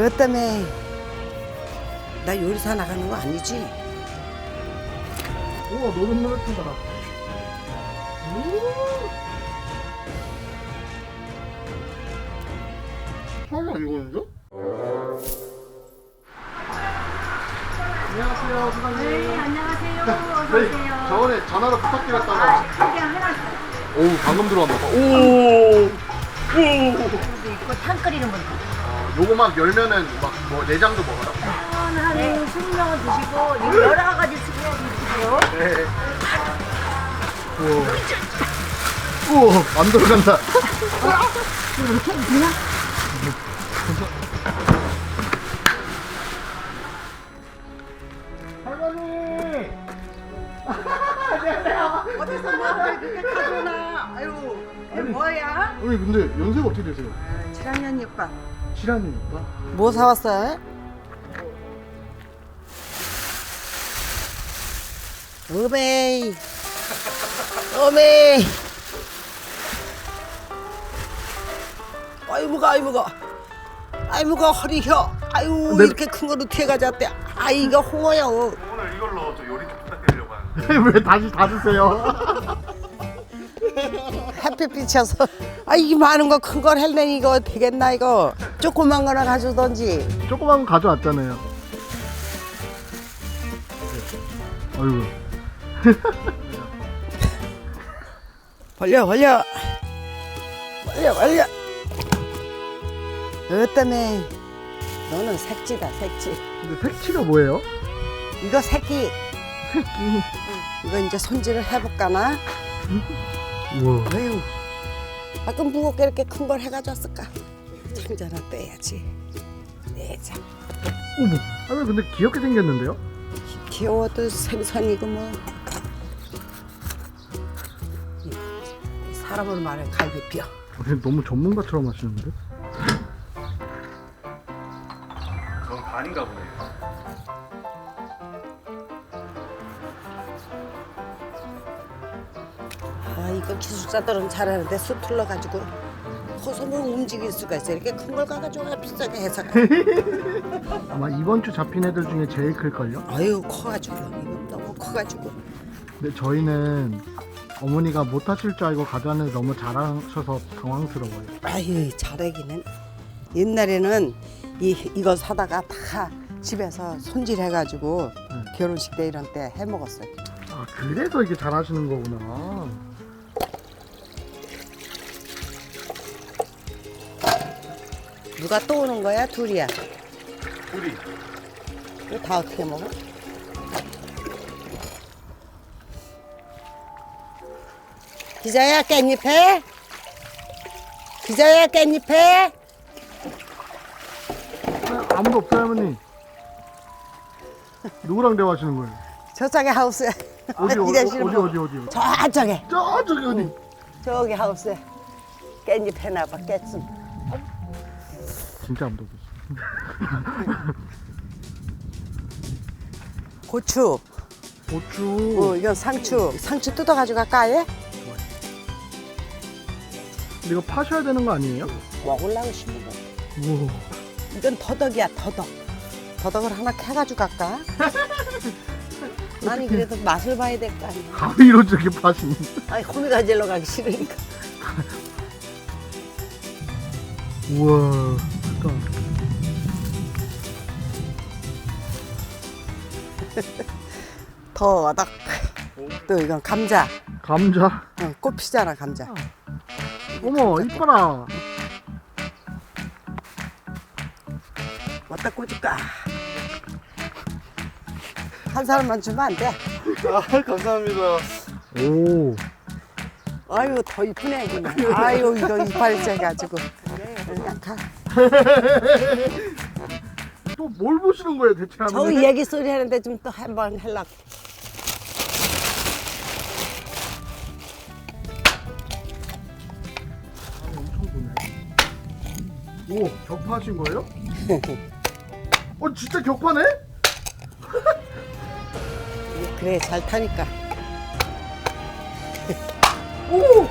때문에 나 요리사 나가는 거 아니지? 우와 노릇노릇하다. 처음 안 익었는데? 안녕하세요 사장님. 네, 안녕하세요. 어서 저희 오세요. 저번에 전화로 부탁드렸다가 그냥 해놨어. 오 방금 들어왔나 봐. 오. 있고 탕 끓이는 분도. 요거 막 열면은 막 뭐 내장도 먹어라. 한 20명은 드시고 이거 여러 가지 스프레드 드세요. 네. 우와. 우와 만들어간다. 할머니. 어디서 뭐를 그렇게 가져오나? 아유, 이게 뭐야? 어머니 근데 연세가 어떻게 되세요? 7학년 6반. 7학년 오빠? 뭐 사왔어요? 어메이. 어메이. 아이 무거, 아이 무거. 아이 무거 허리 혀. 아유 네. 이렇게 큰 거로 태 가져왔대. 아 이거 홍어요. 오늘 이걸로 저 요리 좀 부탁드리려고 하는데 왜 다시 다 드세요? 햇빛 비쳐서. 아 이 많은 거 큰 걸 할래 이거 되겠나 이거. 조그만 거나 가져오던지. 조그만 거 가져왔잖아요. 아이고. 벌려 벌려. 벌려 벌려. 어때매 너는 색지다 색지. 근데 색치가 뭐예요? 이거 새끼. 새끼. 이거 이제 손질을 해볼까나? 우와. 아유, 아까 무겁게 이렇게 큰 걸 해가졌을까? 창자나 빼야지. 내자. 어머. 아 근데 귀엽게 생겼는데요? 귀여워도 생선이고 뭐. 사람으로 말하면 갈비뼈. 너무 전문가처럼 하시는데? 전 간인가 보네요. 아 이거 기술자들은 잘하는데 수틀러가지고 호소물 움직일 수가 있어. 이렇게 큰 걸 가가지고 비싸게 해서. 아마 이번 주 잡힌 애들 중에 제일 클걸요? 아유 커가지고 이거 너무 커가지고. 근데 저희는 어머니가 못하실 줄 알고 가져왔는데 너무 잘하셔서 당황스러워요. 아유 잘하기는. 옛날에는 이거 사다가 다 집에서 손질해가지고 결혼식 때 이런 때 해먹었어요. 아 그래서 이게 잘하시는 거구나. 누가 또 오는 거야? 둘이야? 우리 이거 다 어떻게 먹어? 기자야 깻잎 해? 기자야 깻잎 해? 아무도 없어요 할머니. 누구랑 대화하시는 거예요? 저쪽에 하우스에 어디 일하시는 분. 어디? 저쪽에 저기 어디? 저기 하우스에 깻잎 해놔봐 깻순. 진짜 아무도 없어. 고추. 고추. 이건 상추. 상추 뜯어가지고 갈까 아예? 근데 이거 파셔야 되는 거 아니에요? 먹으려고 심은 거. 우와. 이건 더덕이야 더덕. 더덕을 하나 캐가지고 갈까? 아니 그래도 맛을 봐야 될 거 아니야. 가위로 저렇게 파시는. 아니 호미 가지러 가기 싫으니까. 우와. 잠깐. 더덕. 또 이건 감자. 감자. 꽃 피잖아 감자. 어머 이뻐라. 어디다 꽂을까? 한 사람만 주면 안 돼? 아 감사합니다. 오. 아유 더 이쁘네 그냥. 아유 이거 이빨 째가지고. 그냥 가. 또 뭘 보시는 거예요 대체 저 하면? 얘기 소리 하는데 좀 또 한번 하려고. 엄청 보네. 오 격파하신 거예요? 진짜 격파네? 그래 잘 타니까. 오.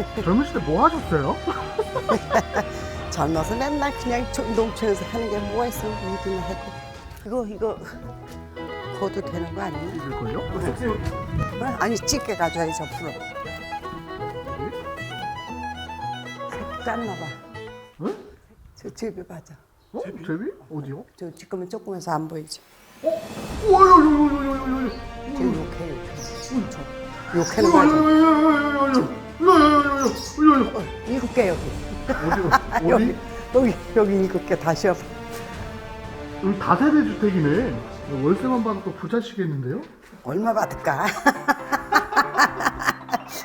젊으실 때 뭐 하셨어요? 젊어서 맨날 그냥 농촌에서 하는 게 뭐가 있어. 일이나 하고. 이거 거도 되는 거 아니야? 이걸요? 어? 아니 찌개 가져야지 옆으로. 새끼 짰나 봐. 응? 저 집에 가자. 어? 제비? 어디요? 저 지금은 조금해서 안 보이지. 우와, 요요요요요요요. 저 욕해는 가자. 일곱 개 여기. 어디? 여기 일곱 개 다시 와봐. 여기 다세대 주택이네. 월세만 받아도 부자시겠는데요? 얼마 받을까?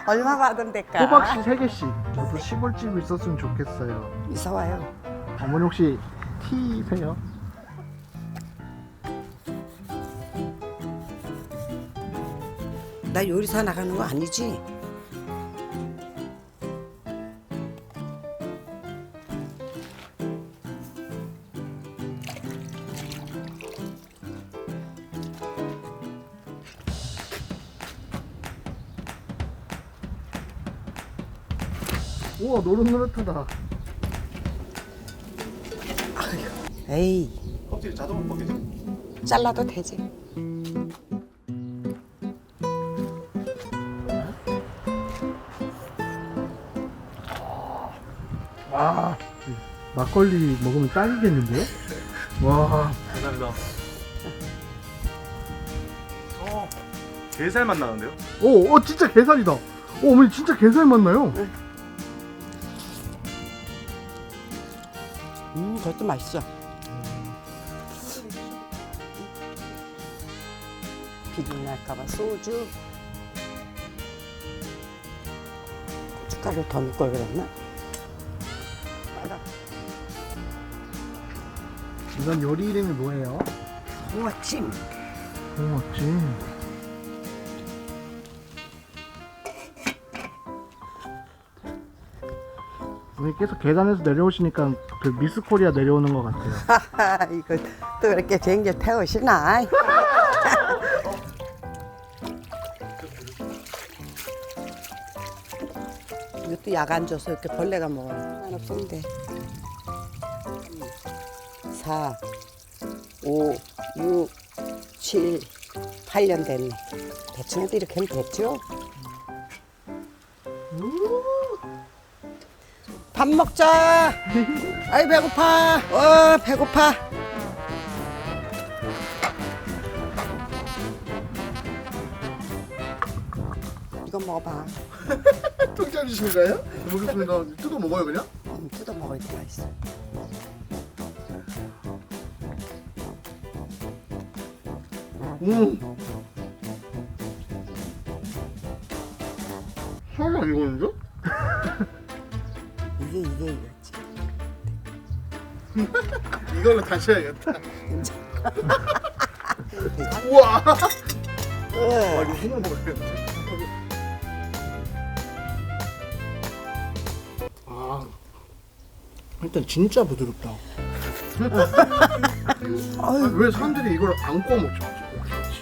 얼마 받은데까? 호박씨 3개씩. 저도 시골집이 있었으면 좋겠어요. 이사 와요. 어머니 혹시 티세요? 나 요리사 나가는 거 아니지? 우와, 노릇노릇하다. 에이, 껍질이 자동으로 벗겨져. 잘라도 되지. 와, 막걸리 먹으면 딱이겠는데요? 와, 감사합니다. 게살 맛 나는데요? 오, 진짜 게살이다. 어머니 진짜 게살 맛나요? 그것도 맛있어. 비린 날까봐 소주. 고춧가루 더 넣을 걸 그랬나? 빨아. 이건 요리 이름이 뭐예요? 홍어찜. 홍어찜. 어머니 계속 계단에서 내려오시니까 그 미스 코리아 내려오는 것 같아요. 하하, 이거 또 이렇게 비행기 태우시나? 이것도 약 안 줘서 이렇게 벌레가 먹어요. 하나 없는데. 4, 5, 6, 7, 8년 됐네. 대충 해도 이렇게 하면 됐죠? 밥 먹자. 아이 배고파. 배고파. 이거 먹어봐. 통짜 주시는 거예요? 먹겠습니다. 뜯어 먹어요 그냥? 뜯어 먹어야지 맛있어. 설마 이거는요? 이게 이거지. 이걸로 다시 해야겠다. 괜찮아. 우와. 아, 이거 손으로 먹어야겠다. 아, 일단 진짜 부드럽다. 왜 사람들이 이걸 안 구워 먹죠?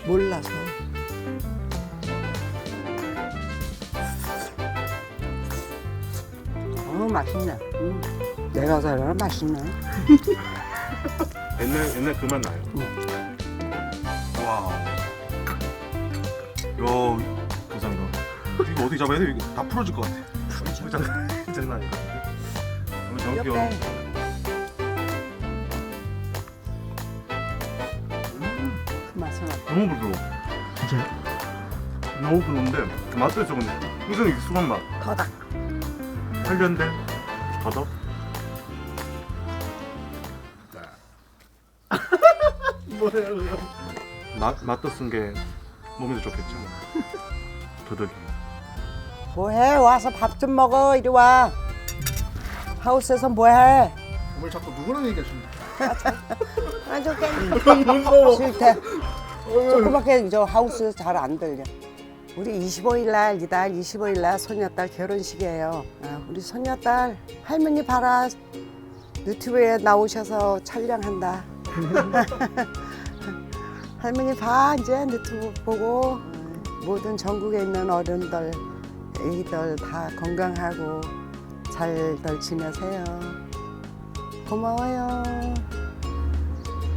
몰라서. 맛있네. 내가 살아 맛있네. 옛날 그 맛 나요. 와. 요 감사합니다. 이거 어떻게 잡아야 돼? 이거 다 풀어질 것 같아. 장난 아니다. 너무 정겨. 옆에 그 맛은 너무 부드러워. 진짜요? 너무 부드러운데 그 맛도 있어 근데 굉장히 익숙한 맛. 더다. 살련된 더덕. 뭐예요 이거? 맛도 쓴 게 몸에도 좋겠죠. 더덕이. 뭐해? 와서 밥 좀 먹어. 이리 와. 하우스에서 뭐해? 어머니 자꾸 누구랑 얘기하십니까? 아, 저 무서워. 싫대. 조그맣게 저 하우스 잘 안 들려. 우리 25일 날 이달 25일 날 손녀딸 결혼식이에요. 우리 손녀딸 할머니 봐라. 유튜브에 나오셔서 촬영한다. 할머니 봐 이제 유튜브 보고 모든 전국에 있는 어른들 애기들 다 건강하고 잘들 지내세요. 고마워요.